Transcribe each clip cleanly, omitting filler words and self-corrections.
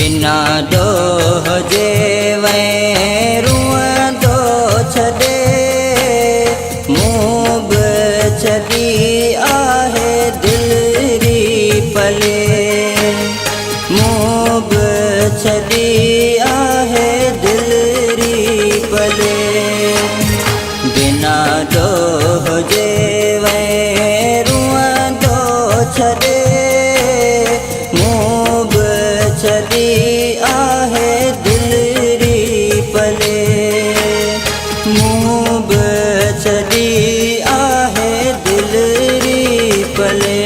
बिना डोह जे रुअंदो छॾे मूं बि छॾी आहे दिलरी पले मूं बि छॾी आहे दिलरी पले बिना डोह जे रुअंदो छॾे मूं बि छॾी आहे दिलरी पले मूं बि छॾी आहे दिलरी पले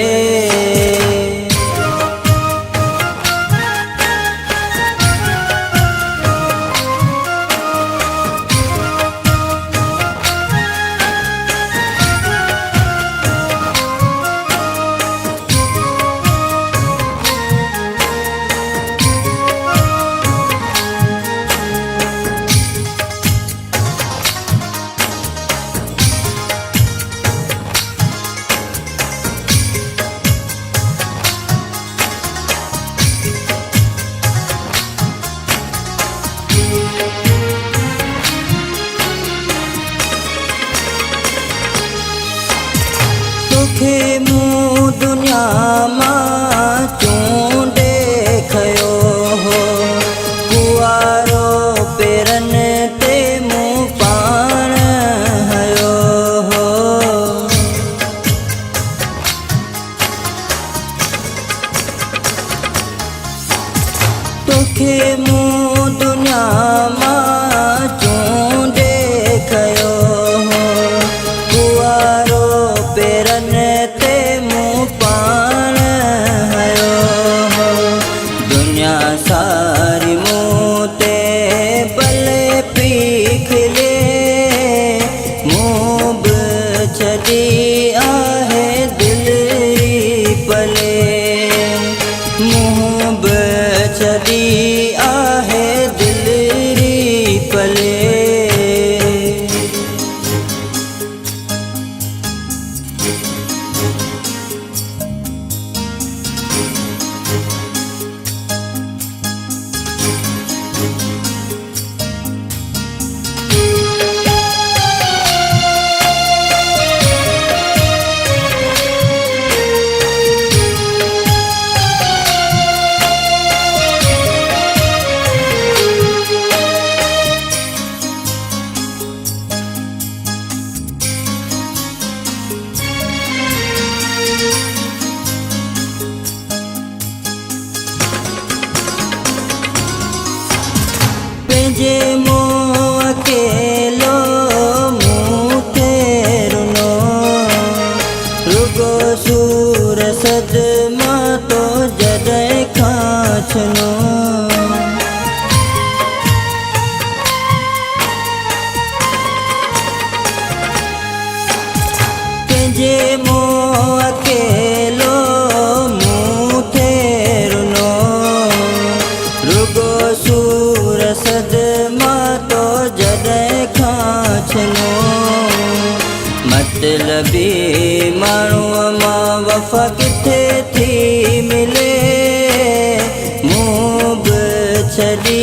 तोखे मूं दुनिया मां चूंडे खयो हो कुआरो पेरनि ते मूं पाण हयो हो तोखे मूं दुनिया मां चूंडे खयो हो कुआरो पेरनि ते मूं पाण हयो हो दुनिया सारी मूं ते भले पी खिले मूं बि छॾी आहे दिलरी पले मूं बि छॾी आहे दिलरी पले पंहिंजे मोह अकेलो मूं ते रुनो रुगो सूर सदमा तो जॾहिं खां छुनो पंहिंजे मोह अकेलो मूं ते रुनो रुगो सूर सदमा तो जॾहिं खां छुनो मतलबी माण्हूअ मां वफ़ा किथे थी मिले मूं बि छॾी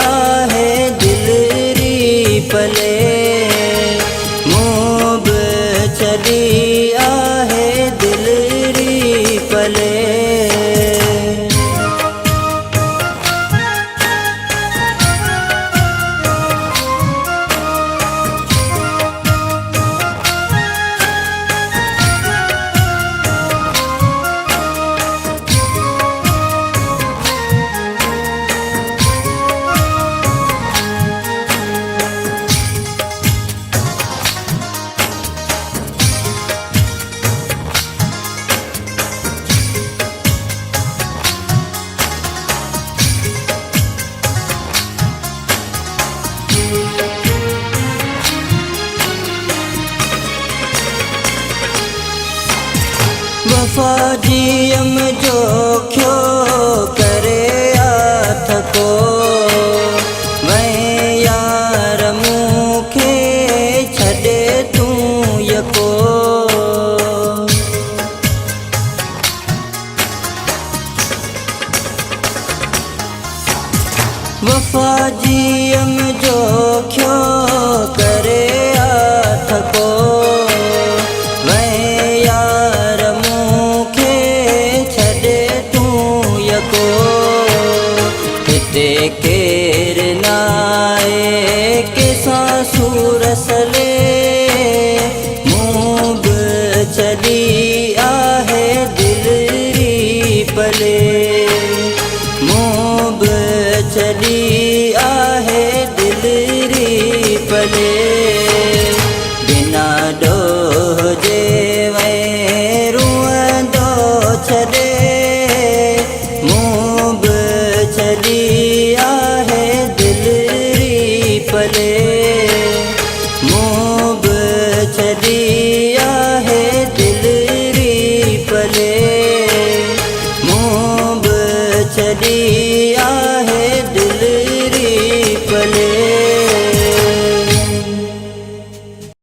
आहे दिलरी पले मूं बि छॾी आहे दिलरी पले वफ़ा जीअम जो ख्यो करे हाथ को वै यार मूंखे छॾे तूं यको छॾी